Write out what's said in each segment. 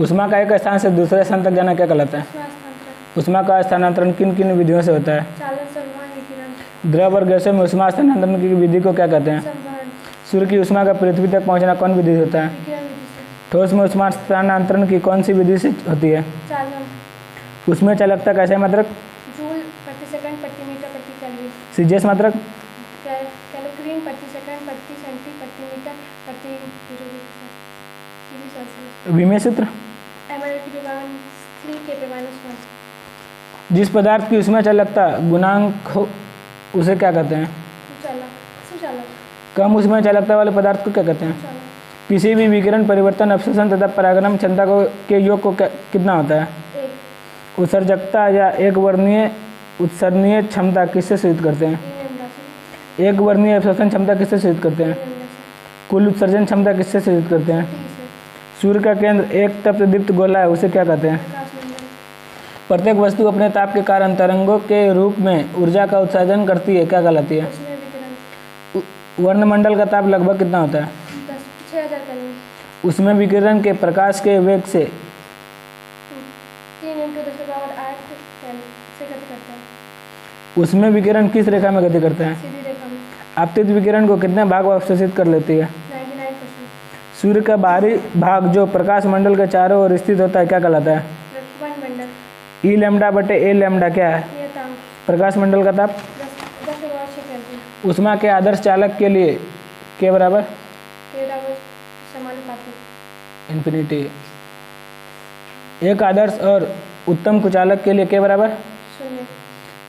ऊष्मा का एक स्थान से दूसरे स्थान तक जाना क्या कहलाता है? ऊष्मा का स्थानांतरण किन किन विधियों से होता है? द्रव और गैसों में ऊष्मा स्थानांतरण की विधि को क्या कहते हैं? सूर्य की ऊष्मा का पृथ्वी तक पहुंचना कौन विधि से होता है? ठोस में ऊष्मा स्थानांतरण की कौन सी विधि से होती है? उसमें चालकता कैसे मात्रक? जूल प्रति सेकंड प्रति मीटर प्रति केल्विन। सीजीएस मात्रक? कैलोरीन प्रति सेकंड प्रति सेंटी प्रति मीटर प्रति सेल्सियस। विमेय सूत्र? जिस पदार्थ की ऊष्मा चालकता गुणांक हो उसे क्या कहते हैं? कम ऊष्मा चालकता वाले पदार्थ को क्या कहते हैं? किसी भी विकिरण परिवर्तन अवशोषण तथा परागणन क्षमता को के योग को कितना होता है? उत्सर्जकता या एक वर्णीय उत्सर्जनीय क्षमता किससे सूचित करते हैं? एक वर्णीय अवशोषण क्षमता किससे सूचित करते हैं? कुल उत्सर्जन क्षमता किससे सूचित करते हैं? सूर्य का केंद्र एक तप्त दीप्त गोला है, उसे क्या कहते हैं? प्रत्येक वस्तु अपने ताप के कारण तरंगों के रूप में ऊर्जा का उत्सर्जन करती है, क्या कहलाती है? वर्णमंडल का ताप लगभग कितना होता है? 6000 केल्विन। उसमें विकिरण के प्रकाश के वेग से 3 × 10⁸ से गति करता है। उसमें विकिरण किस रेखा में गति करता है? सीधी रेखा में। आपतित विकिरण को कितने भाग अवशोषित कर लेती है? 99%। सूर्य का बाहरी भाग जो प्रकाश मंडल के चारों ओर स्थित होता है क्या कहलाता है? मंडल। ई लैम्डा बटे ए लैम्डा क्या है? प्रकाश मंडल का ताप। 10⁻6 केल्विन। ऊष्मा के आदर्श चालक के लिए के बराबर समानुपाती इन्फिनिटी। एक आदर्श और उत्तम कुचालक के लिए के बराबर 0।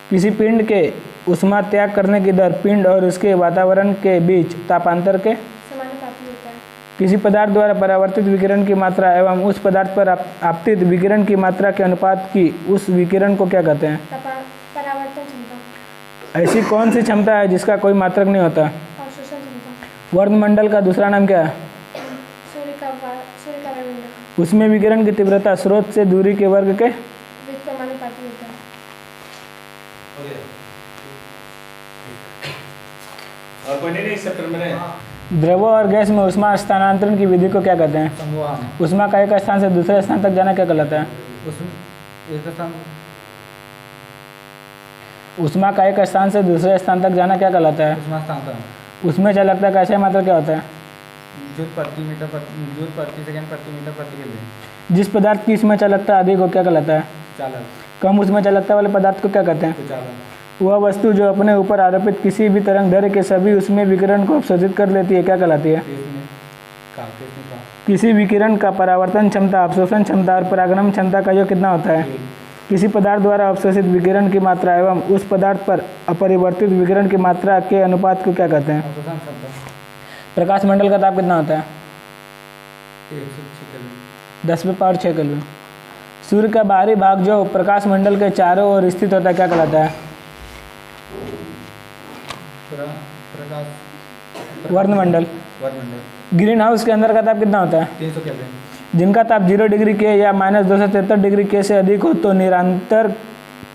किसी पिंड के ऊष्मा त्याग करने की दर पिंड और उसके वातावरण के बीच तापांतर के समानुपाती होता है। किसी पदार्थ द्वारा परावर्तित विकिरण की मात्रा एवं उस पदार्थ पर आपतित विकिरण की मात्रा के अनुपात की उस विकिरण को क्या कहते हैं? परावर्तन क्षमता। ऐसी कौन सी क्षमता है जिसका कोई मात्रक नहीं होता? अवशोषण क्षमता। वर्णमंडल का दूसरा नाम क्या है? सूर्य का वायुमंडल। उसमें विकिरण की तीव्रता स्रोत से दूरी के वर्ग के समानुपाती होता है। और कोई नहीं इस चैप्टर में। द्रव और गैस में ऊष्मा स्थानांतरण की विधि को क्या कहते हैं? संवहन। ऊष्मा का एक स्थान से दूसरे स्थान तक जाना क्या कहलाता है? ऊष्मा का एक स्थान से दूसरे स्थान तक जाना क्या कहलाता है? ऊष्मा स्थानांतरण। उसमें चालकता कैसे मात्रक क्या होता है? जूल प्रति सेकंड प्रति मीटर प्रति केल्विन। जिस पदार्थ की उसमें चालकता अधिक हो क्या कहलाता है? चालक। कम उसमें चालकता वाले पदार्थ को क्या कहते हैं? कुचालक। वह वस्तु जो अपने ऊपर आरोपित किसी भी तरंग दैर्घ्य के सभी उसमें विकिरण को अवशोषित कर लेती है क्या कहलाती है? किसी विकिरण का परावर्तन क्षमता, अवशोषण क्षमता और परागणन क्षमता का योग कितना होता है? किसी पदार्थ द्वारा अवशोषित विकिरण की मात्रा एवं उस पदार्थ पर अपरिवर्तित विकिरण की मात्रा के अनुपात को क्या कहते हैं? अवशोषण क्षमता। प्रकाश मंडल का ताप कितना होता है? 106 केल्विन। 10⁻6 केल्विन। सूर्य का बाहरी भाग जो प्रकाश मंडल के चारों ओर स्थित होता है क्या कहलाता है? वर्णमंडल। ग्रीन हाउस के अंदर का ताप कितना होता है? 300 केल्विन। जिनका ताप 0 डिग्री के या -273 डिग्री के से अधिक हो तो निरंतर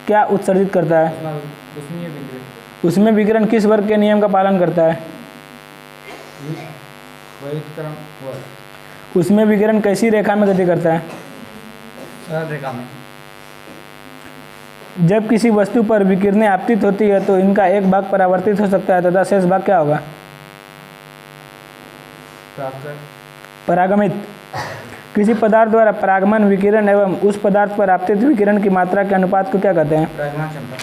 क्या उत्सर्जित करता है? उसमें विकिरण किस वर्ग के नियम का पालन करता है? उसमें विकिरण कैसी रेखा में गति करता है? सरल रेखा में। जब किसी वस्तु पर विकिरणें आपतित होती है तो इनका एक भाग परावर्तित हो सकता है तथा शेष भाग क्या होगा? परागमित। किसी पदार्थ द्वारा परागमन विकिरण एवं उस पदार्थ पर आपतित विकिरण की मात्रा के अनुपात को क्या कहते हैं? परागमन क्षमता।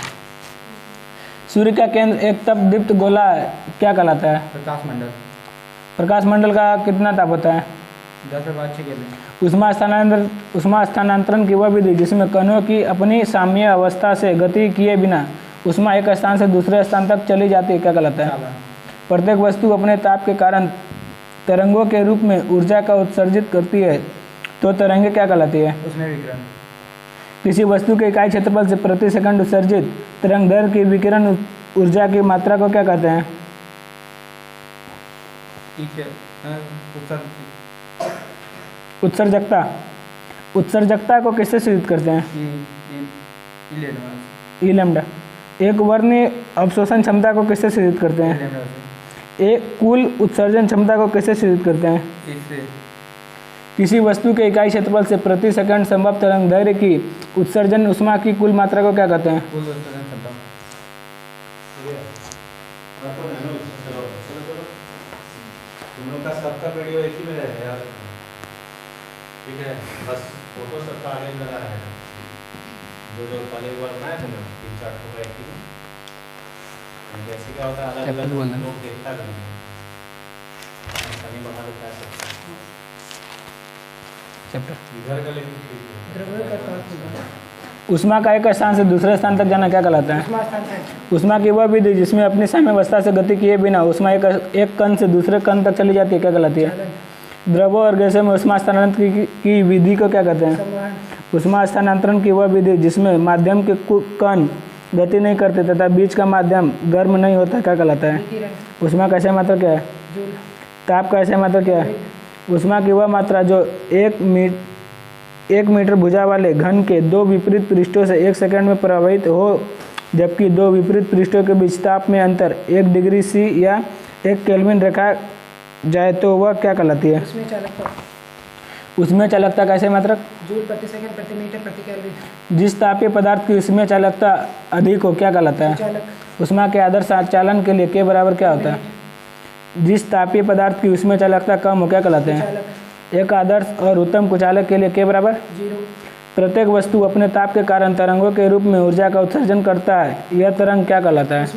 सूर्य का केंद्र एक तप्त दीप्त गोला क्या कहलाता है? प्रकाश मंडल। प्रकाश मंडल का कितना ताप होता है? 10⁻6 केल्विन। ऊष्मा स्थानांतरण की वह विधि जिसमें कणों की अपनी साम्य अवस्था से गति किए बिना ऊष्मा एक स्थान से दूसरे स्थान तक चली जाती है क्या कहलाता है? प्रत्येक वस्तु अपने ताप के कारण तरंगों के रूप में ऊर्जा का उत्सर्जित करती है तो तरंगे क्या कहलाती है? उसमें विकिरण। किसी वस्तु के इकाई क्षेत्रफल से प्रति सेकंड उत्सर्जित तरंग दैर्घ्य की विकिरण ऊर्जा की मात्रा को क्या कहते हैं? उत्सर्जकता। उत्सर्जकता को किससे सूचित करते हैं? ई लैम्डा। एक वर्णीय अवशोषण क्षमता को किससे सूचित करते हैं? एक कुल उत्सर्जन क्षमता को किससे सूचित करते हैं? किसी वस्तु के इकाई क्षेत्रफल से प्रति सेकंड संभव तरंग दैर्घ्य की उत्सर्जन उष्मा की कुल मात्रा को क्या कहते हैं? कुल उत्सर्जन क्षमता। तुम लोग का सबका वीडियो एक ही में रहेगा यार, ठीक है? बस फोटो सबका आगे में लगा रहेगा, जो पहले एक बार बनाया था ना 3-4 फोटो एक ही में, जैसे क्या होता है अलग अलग लोग देखता करेंगे, ऐसा नहीं बना लेता है सबका इधर का, लेकिन ठीक है। उष्मा का एक स्थान से दूसरे स्थान तक जाना क्या कहलाता है? उष्मा की वह विधि जिसमें अपनी साम्यावस्था से गति किए बिना उष्मा एक कण से दूसरे कण तक चली जाती है क्या कहलाती है? द्रवों और गैसों में उष्मा स्थानांतरण की विधि को क्या कहते हैं? उष्मा स्थानांतरण की वह विधि जिसमें माध्यम के कण गति नहीं करते तथा बीच का माध्यम गर्म नहीं होता क्या कहलाता है? उष्मा का ऐसा मात्रा क्या है? ताप का ऐसा मात्रा क्या है? उष्मा की वह मात्रा जो 1 मीटर भुजा वाले घन के 2 विपरीत पृष्ठों से 1 सेकंड में प्रवाहित हो, जबकि 2 विपरीत पृष्ठों के बीच ताप में अंतर 1 डिग्री सी या 1 केल्विन रखा जाए तो वह क्या कहलाती है? उसमें चालकता कैसे मात्रक? जूल प्रति सेकंड प्रति मीटर प्रति केल्विन। जिस तापीय पदार्थ की उसमें चालकता अधिक हो क्या कहलाता है? उष्मा के आदर्श चालन के लिए के बराबर क्या होता है? जिस तापीय पदार्थ की उसमें चालकता कम हो क्या कहलाते हैं? एक आदर्श और उत्तम कुचालक के लिए के बराबर 0। प्रत्येक वस्तु अपने ताप के कारण तरंगों के रूप में ऊर्जा का उत्सर्जन करता है, यह तरंग क्या कहलाता है?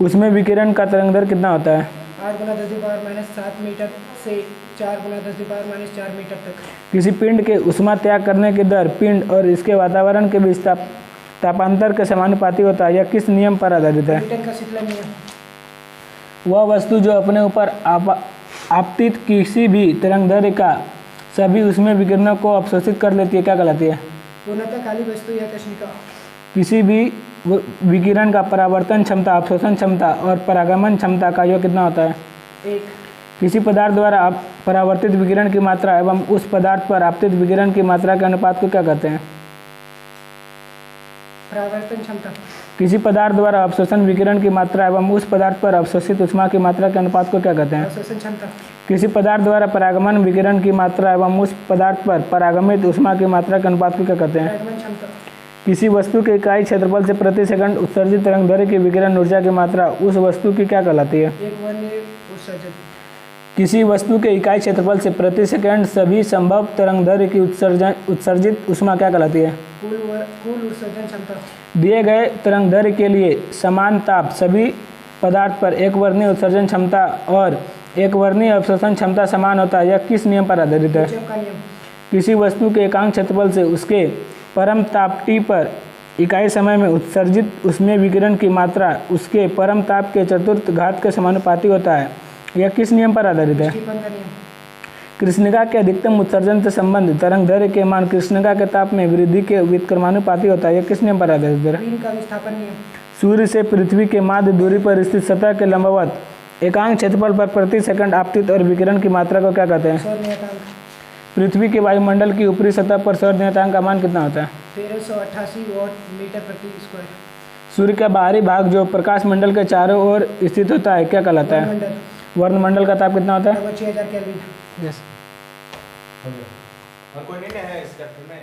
उसमें विकिरण का तरंग दर कितना होता है? 8 × 10⁻⁷ मीटर से 4 × 10⁻⁴ मीटर तक। किसी पिंड के उष्मा त्याग करने की दर पिंड और इसके वातावरण के बीच तापांतर के समानुपाती होता है, यह किस नियम पर आधारित है? न्यूटन का शीतलन नियम। वह वस्तु जो अपने ऊपर आपतित किसी भी तरंगदैर्घ्य का सभी उसमें विकिरणों को अवशोषित कर लेती है क्या कहलाती है? पूर्णतः काली वस्तु या कृष्णिका। किसी भी विकिरण का परावर्तन क्षमता, अवशोषण क्षमता और परागमन क्षमता का योग कितना होता है? 1। किसी पदार्थ द्वारा परावर्तित विकिरण की मात्रा एवं उस पदार्थ पर आपतित विकिरण की मात्रा के अनुपात को क्या कहते हैं? परावर्तन क्षमता। किसी पदार्थ द्वारा अवशोषण विकिरण की मात्रा एवं उस पदार्थ पर अवशोषित उष्मा की मात्रा के अनुपात को क्या कहते हैं? अवशोषण क्षमता। किसी पदार्थ द्वारा परागमन विकिरण की मात्रा एवं उस पदार्थ पर परागमित उष्मा की मात्रा के अनुपात को क्या कहते हैं? परागमन क्षमता। किसी वस्तु के इकाई क्षेत्रफल से प्रति सेकंड उत्सर्जित तरंगदैर्घ्य की विकिरण ऊर्जा की मात्रा उस वस्तु की क्या कहलाती है? एक वर्णीय उत्सर्जन। किसी वस्तु के इकाई क्षेत्रफल से प्रति सेकंड सभी संभव तरंगदैर्घ्य की उत्सर्जित उष्मा क्या कहलाती है? कुल उत्सर्जन क्षमता। दिए गए तरंगदैर्घ्य के लिए समान ताप सभी पदार्थ पर एक वर्णीय उत्सर्जन क्षमता और एक वर्णीय अवशोषण क्षमता समान होता है, यह किस नियम पर आधारित है? किरचॉफ का नियम। किसी वस्तु के एकांक क्षेत्रफल से उसके परम ताप T पर इकाई समय में उत्सर्जित उसमें विकिरण की मात्रा उसके परम ताप के चतुर्थ घात के समानुपाती होता है, यह किस नियम पर आधारित है? स्टीफन का नियम। कृष्णिका के अधिकतम उत्सर्जन से संबंधित तरंगदैर्घ्य के मान कृष्णिका के ताप में वृद्धि के व्युत्क्रमानुपाती होता है, यह किस नियम पर आधारित है? ग्रीन का विस्थापन नियम। सूर्य से पृथ्वी के माध्य दूरी पर स्थित सतह के लंबवत एकांक क्षेत्रफल पर प्रति सेकंड आपतित और विकिरण की मात्रा को क्या कहते हैं? सौर नियतांक। पृथ्वी के वायुमंडल की ऊपरी सतह पर सौर नियतांक का मान कितना होता है? 1388 वॉट मीटर प्रति स्क्वायर। सूर्य का बाहरी भाग जो प्रकाश मंडल के चारों ओर स्थित होता है क्या कहलाता है? मंडल। वर्णमंडल का ताप कितना होता है? 6000 केल्विन। यस। और कोई नहीं है इसका में